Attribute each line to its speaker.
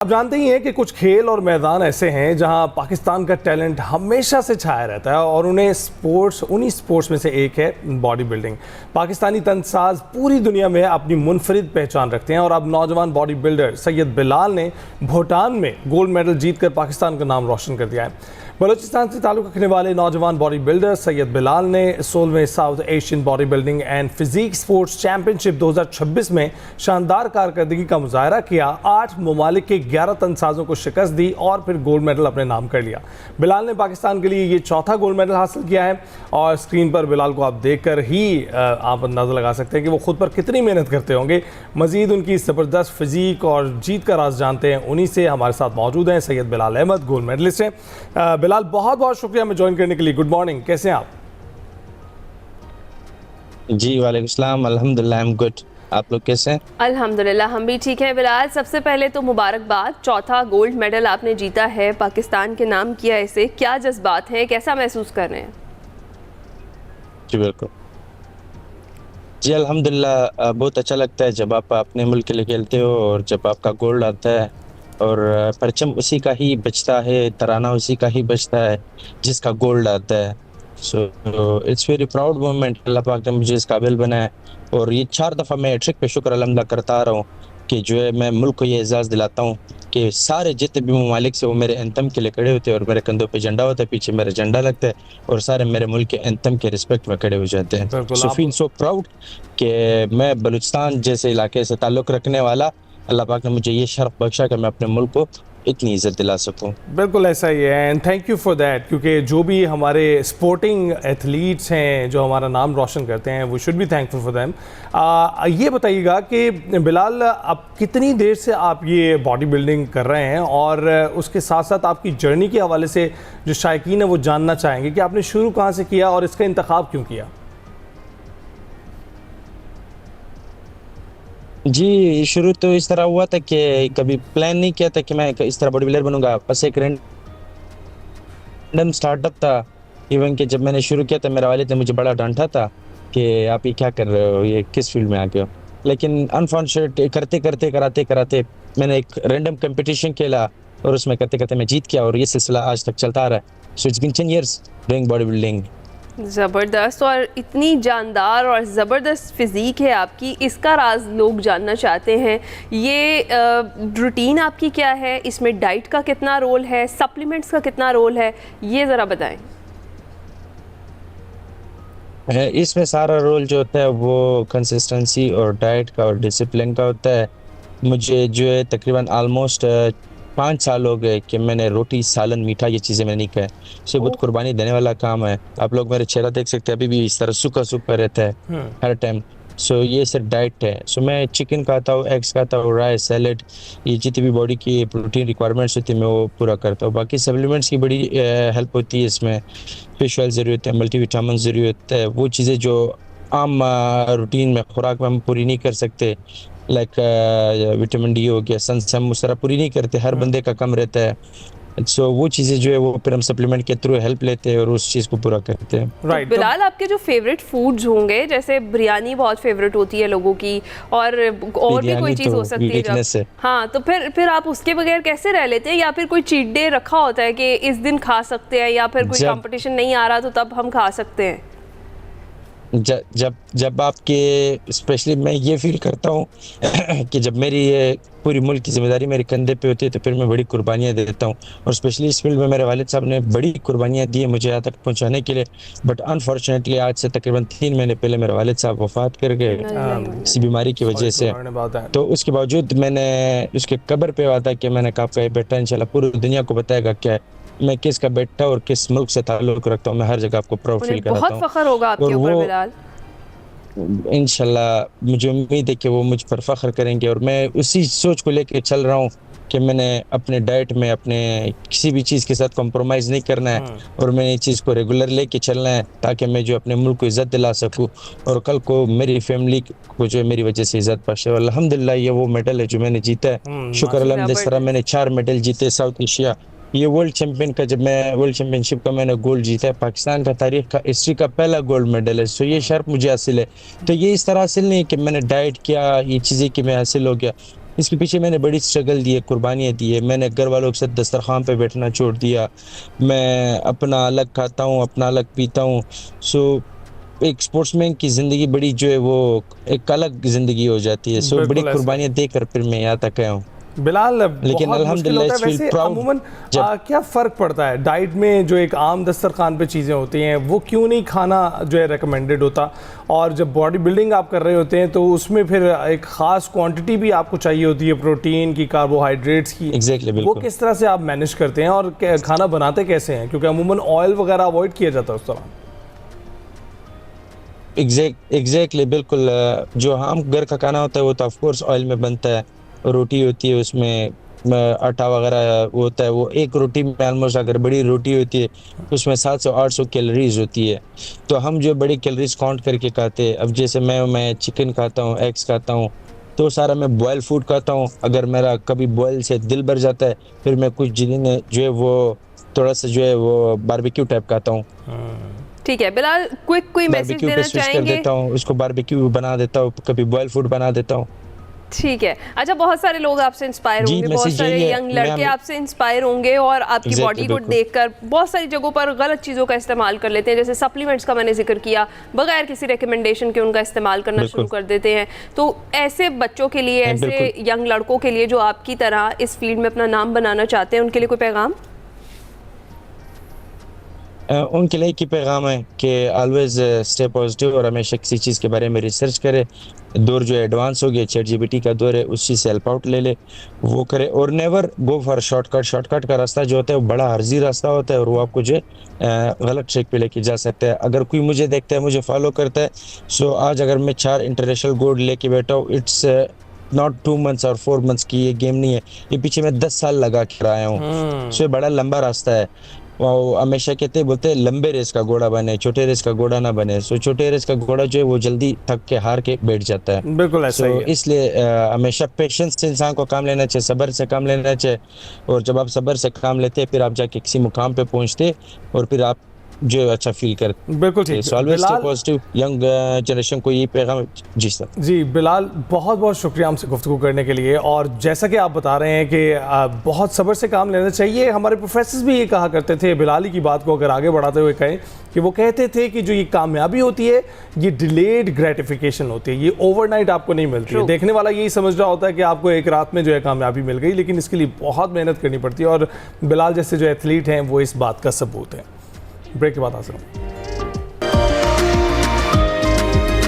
Speaker 1: आप जानते ही हैं कि कुछ खेल और मैदान ऐसे हैं जहां पाकिस्तान का टैलेंट हमेशा से छाया रहता है और उन्हीं स्पोर्ट्स में से एक है बॉडी बिल्डिंग। पाकिस्तानी तंजसाज पूरी दुनिया में अपनी मुनफरिद पहचान रखते हैं और अब नौजवान बॉडी बिल्डर सैयद बिलाल ने भूटान में गोल्ड मेडल जीतकर पाकिस्तान का नाम रोशन कर दिया है। बलूचिस्तान से ताल्लुक़ रखने वाले नौजवान बॉडी बिल्डर सैयद बिलाल ने 16वें South Asian body building and physique sports championship 2026 में शानदार कारकर्दगी का मुजाहरा किया। 8 ममालिक के 11 तंजसाजों को शिकस्त दी और फिर गोल्ड मेडल अपने नाम कर लिया। बिलाल ने पाकिस्तान के लिए ये चौथा गोल्ड मेडल हासिल किया है और स्क्रीन पर बिलाल को आप देख कर ही आप अंदाज़ा लगा सकते हैं कि वो खुद पर कितनी मेहनत करते होंगे। मज़ीद उनकी ज़बरदस्त फिजिक और जीत का राज जानते हैं, उन्हीं से हमारे साथ मौजूद हैं सैयद बिलाल अहमद, गोल्ड मेडलिस्ट हैं। बिलाल, बहुत बहुत शुक्रिया हमें ज्वाइन करने के लिए। गुड मॉर्निंग, कैसे हैं आप?
Speaker 2: जी वालेकुम सलाम, अल्हम्दुलिल्लाह, आई एम गुड। आप लोग कैसे हैं?
Speaker 3: अल्हम्दुलिल्लाह हम भी ठीक हैं। बिलाल, सबसे पहले तो मुबारकबाद, चौथा गोल्ड मेडल आपने जीता है, पाकिस्तान के नाम किया इसे। क्या जज्बात हैं, कैसा महसूस कर रहे हैं?
Speaker 2: जी बिल्कुल जी, अल्हम्दुलिल्लाह बहुत अच्छा लगता है जब आप अपने मुल्क के लिए खेलते हो और जब आपका गोल्ड आता है और परचम उसी का ही बचता है, तराना उसी का ही बचता है जिसका गोल्ड आता है। So it's very proud moment. अल्लाह पाक ने मुझे इस काबिल बनाया और ये 4 दफ़ा मैं हैट्रिक पे शुक्र अल्हम्दुलिल्लाह करता आ रहा हूँ कि जो है मैं मुल्क को ये एजाज़ दिलाता हूँ कि सारे जितने भी ममालिक से वो मेरे एंथम के लिए खड़े होते हैं और मेरे कंधों पे झंडा होता है, पीछे मेरा झंडा लगता है और सारे मेरे मुल्क के एंथम के रिस्पेक्ट में खड़े हो जाते हैं। सो फील सो प्राउड कि मैं बलूचिस्तान जैसे इलाके से ताल्लुक़ रखने वाला, अल्लाह पाक ने मुझे ये शर्फ बख्शा कि मैं अपने मुल्क को इतनी इज्जत दिला सकूं।
Speaker 1: बिल्कुल ऐसा ही है and thank you for that, क्योंकि जो भी हमारे स्पोर्टिंग एथलीट्स हैं जो हमारा नाम रोशन करते हैं, we should be thankful for them. ये बताइएगा कि बिलाल, अब कितनी देर से आप ये बॉडी बिल्डिंग कर रहे हैं और उसके साथ साथ आपकी जर्नी के हवाले से जो शायकीन है वो जानना चाहेंगे कि आपने शुरू कहाँ से किया और इसका इंतखाब क्यों किया?
Speaker 2: जी, शुरू तो इस तरह हुआ था कि कभी प्लान नहीं किया था कि मैं इस तरह बॉडी बिल्डर बनूंगा, बस एक रैंडम स्टार्टअप था। इवन कि जब मैंने शुरू किया था मेरे वालिद ने मुझे बड़ा डांटा था कि आप ये क्या कर रहे हो, ये किस फील्ड में आ गए हो। लेकिन अनफॉर्चुनेट करते करते कराते कराते मैंने एक रैंडम कंपटीशन खेला और उसमें करते करते मैं जीत गया और ये सिलसिला आज तक चलता आ रहा है। So it's been 10 years doing body building.
Speaker 3: ज़बरदस्त, और इतनी जानदार और ज़बरदस्त फिज़ीक है आपकी, इसका राज लोग जानना चाहते हैं। ये रूटीन आपकी क्या है, इसमें डाइट का कितना रोल है, सप्लीमेंट्स का कितना रोल है, ये ज़रा बताएं।
Speaker 2: इसमें सारा रोल जो होता है वो कंसिस्टेंसी और डाइट का और डिसिप्लिन का होता है। मुझे जो है तकरीबन ऑलमोस्ट 5 साल हो गए कि मैंने रोटी, सालन, मीठा ये चीज़ें मैंने नहीं खाए। सो बहुत कुर्बानी देने वाला काम है। आप लोग मेरे चेहरा देख सकते हैं, अभी भी इस तरह सूखा सूखा रहता है हर टाइम। सो ये सिर्फ डाइट है। सो मैं चिकन खाता हूँ, एग्स खाता हूँ, राइस, सैलड, ये जितनी भी बॉडी की प्रोटीन रिक्वायरमेंट्स होती है मैं वो पूरा करता हूँ। बाकी सप्लीमेंट्स की बड़ी हेल्प होती है इसमें। फिश ऑयल ज़रूरी होता है, मल्टीविटामिन ज़रूरी होता है, वो चीज़ें जो आम रूटीन में खुराक में हम पूरी नहीं कर सकते, लाइक विटामिन डी हो गया, सनसम, उस तरह पूरी नहीं करते, हर बंदे का कम रहता है। सो वो चीज़ें जो है वो फिर हम सप्लीमेंट के थ्रू हेल्प लेते हैं और उस चीज़ को पूरा करते हैं।
Speaker 3: तो बिलाल, आपके जो फेवरेट फूड्स होंगे, जैसे बिरयानी बहुत फेवरेट होती है लोगों की और भी कोई चीज़ हो सकती है जब, हाँ, तो फिर आप उसके बगैर कैसे रह लेते हैं, या फिर कोई चीट डे रखा होता है कि इस दिन खा सकते हैं, या फिर कोई कंपटीशन नहीं आ रहा तो तब हम खा सकते हैं?
Speaker 2: जब आपके स्पेशली मैं ये फील करता हूँ कि जब मेरी ये पूरी मुल्क की जिम्मेदारी मेरे कंधे पे होती है तो फिर मैं बड़ी कुर्बानियाँ देता हूँ। और स्पेशली इस फील्ड में मेरे वालिद साहब ने बड़ी कुर्बानियाँ दी है मुझे यहाँ तक पहुँचाने के लिए। बट अनफॉर्चुनेटली आज से तकरीबन 3 महीने पहले मेरे वालिद साहब वफात कर गए किसी बीमारी की वजह से। तो उसके बावजूद मैंने उसके कब्र पे वादा किया, मैंने कहा आपका ये बेटा इंशाल्लाह पूरी दुनिया को बताएगा क्या है मैं किसका बेटा और किस मुल्क से ताल्लुक रखता हूँ। मैं हर जगह आपको प्राउड फील कराता हूँ।
Speaker 3: बहुत फख्र होगा आपके ऊपर बिलाल।
Speaker 2: इंशाल्लाह मुझे उम्मीद है कि वो मुझ पर फख्र करेंगे और मैं उसी सोच को लेके चल रहा हूँ कि मैंने अपने डाइट में अपने किसी भी चीज़ के साथ कॉम्प्रोमाइज़ नहीं करना है और मैंने इस चीज़ को रेगुलर लेके चलना है ताकि मैं जो अपने मुल्क को इज़्ज़त दिला सकूँ और कल को मेरी फैमिली को जो मेरी वजह से इज़्ज़त बख्शे। अल्हम्दुलिल्लाह ये वो मेडल है जो मैंने जीता है, शुक्र अल्हम्दुलिल्लाह। जिस तरह मैंने 4 मेडल जीते साउथ एशिया, ये वर्ल्ड चैंपियन का, जब मैं वर्ल्ड चैंपियनशिप का मैंने गोल्ड जीता है, पाकिस्तान का तारीख का हिस्ट्री का पहला गोल्ड मेडल है। सो ये शर्फ मुझे हासिल है। तो ये इस तरह हासिल नहीं कि मैंने डाइट किया, ये चीज़ें कि मैं हासिल हो गया, इसके पीछे मैंने बड़ी स्ट्रगल दी है, कुर्बानियाँ दी है। मैंने घर वालों के साथ दस्तरखान पे बैठना छोड़ दिया, मैं अपना अलग खाता हूँ, अपना अलग पीता हूँ। सो एक स्पोर्ट्समैन की ज़िंदगी बड़ी जो है वो एक अलग ज़िंदगी हो जाती है। सो बड़ी
Speaker 1: बिल्कुल ऐसा ही
Speaker 2: कुर्बानियाँ देकर फिर मैं यहाँ तक आया हूँ।
Speaker 1: बिलाल,
Speaker 2: लेकिन
Speaker 1: बहुत मुश्किल
Speaker 2: अल्हम्दुलिल्लाह
Speaker 1: होता है
Speaker 2: फील
Speaker 1: वैसे
Speaker 2: प्राउड
Speaker 1: अमूमन।
Speaker 2: जब
Speaker 1: क्या फ़र्क पड़ता है डाइट में? जो एक आम दस्तरखान पे चीज़ें होती हैं वो क्यों नहीं खाना जो है रिकमेंडेड होता, और जब बॉडी बिल्डिंग आप कर रहे होते हैं तो उसमें फिर एक ख़ास क्वांटिटी भी आपको चाहिए होती है प्रोटीन की, कार्बोहाइड्रेट्स की।
Speaker 2: एग्जैक्टली
Speaker 1: वो
Speaker 2: बिल्कुल
Speaker 1: किस तरह से आप मैनेज करते हैं और खाना बनाते कैसे हैं? क्योंकि अमूमन ऑयल वगैरह अवॉइड किया जाता है उस दौरान।
Speaker 2: एग्जैक्टली बिल्कुल। जो हम घर का खाना होता है वो तो ऑफ कोर्स ऑयल में बनता है। रोटी होती है उसमें आटा वगैरह होता है। वो एक रोटी में ऑलमोस्ट, अगर बड़ी रोटी होती है तो उसमें 700-800 कैलोरीज होती है। तो हम जो बड़ी कैलोरीज काउंट करके खाते हैं, अब जैसे मैं चिकन खाता हूँ, एग्स खाता हूँ, तो सारा मैं बॉयल फूड खाता हूँ। अगर मेरा कभी बॉयल से दिल भर जाता है फिर मैं कुछ दिन जो है वो थोड़ा सा जो है वो बारबेक्यू टाइप खाता हूँ।
Speaker 3: ठीक है बिलाल, कोई मैसेज
Speaker 2: बारबेक्यू
Speaker 3: देना
Speaker 2: पे स्विच कर
Speaker 3: चाहेंगे?
Speaker 2: देता हूँ, उसको बारबेक्यू बना देता हूँ, कभी बॉयल फूड बना देता हूँ।
Speaker 3: ठीक है। अच्छा, बहुत सारे लोग आपसे इंस्पायर
Speaker 2: जी,
Speaker 3: होंगे, बहुत
Speaker 2: मैसेज
Speaker 3: सारे
Speaker 2: यही है,
Speaker 3: यंग लड़के
Speaker 2: मैं
Speaker 3: आपसे इंस्पायर होंगे और आपकी
Speaker 2: Exactly,
Speaker 3: बॉडी को
Speaker 2: बिल्कुल।
Speaker 3: देखकर बहुत सारी जगहों पर गलत चीज़ों का इस्तेमाल कर लेते हैं। जैसे सप्लीमेंट्स का मैंने जिक्र किया, बगैर किसी रिकमेंडेशन के उनका इस्तेमाल करना
Speaker 2: बिल्कुल।
Speaker 3: शुरू कर देते हैं। तो ऐसे बच्चों के लिए, ऐसे
Speaker 2: बिल्कुल।
Speaker 3: यंग लड़कों के लिए जो आपकी तरह इस फील्ड में अपना नाम बनाना चाहते हैं, उनके लिए कोई पैगाम?
Speaker 2: उनके लिए की पैगाम है कि ऑलवेज स्टे पॉजिटिव और हमेशा किसी चीज़ के बारे में रिसर्च करे। दौर जो एडवांस हो गया, ChatGPT का दौर है, उस चीज़ से हेल्प आउट ले ले, वो करे। और नेवर गो फॉर शॉर्टकट का रास्ता जो होता है वो बड़ा अर्जी रास्ता होता है और वो आपको जो है गलत ट्रैक पे लेके जा सकता है। अगर कोई मुझे देखता है, मुझे फॉलो करता है, सो आज अगर मैं 4 इंटरनेशनल गोल्ड लेके बैठा हूँ, इट्स नॉट 2 मंथ्स और 4 मंथ्स की ये गेम नहीं है, ये पीछे मैं 10 साल लगा कर आया हूँ। सो ये बड़ा लंबा रास्ता है। वो हमेशा बोलते हैं लंबे रेस का घोड़ा बने, छोटे रेस का घोड़ा ना बने। सो छोटे रेस का घोड़ा जो है वो जल्दी थक के हार के बैठ जाता है।
Speaker 1: बिल्कुल ऐसा ही है।
Speaker 2: इसलिए हमेशा पेशेंस से इंसान को काम लेना चाहिए, सब्र से काम लेना चाहिए। और जब आप सब्र से काम लेते हैं फिर आप जाके किसी मुकाम पे पहुंचते और फिर आप जो अच्छा फील करते।
Speaker 1: बिल्कुल ठीक।
Speaker 2: So always stay
Speaker 1: Bilal,
Speaker 2: positive. Young generation को ये पैगाम। जी सर।
Speaker 1: जी बिलाल, बहुत बहुत शुक्रिया हमसे गुफ्तगू करने के लिए। और जैसा कि आप बता रहे हैं कि बहुत सब्र से काम लेना चाहिए, हमारे प्रोफेसर भी ये कहा करते थे। बिलाल ही की बात को अगर आगे बढ़ाते हुए कहें कि वो कहते थे कि जो ये कामयाबी होती है ये डिलेड ग्रेटिफिकेशन होती है, ये ओवरनाइट आपको नहीं मिलती है। देखने वाला यही समझ रहा होता है कि आपको एक रात में जो है कामयाबी मिल गई, लेकिन इसके लिए बहुत मेहनत करनी पड़ती है। और बिलाल जैसे जो एथलीट हैं वो इस बात का सबूत है। ब्रेक के बाद हाजिर हूँ।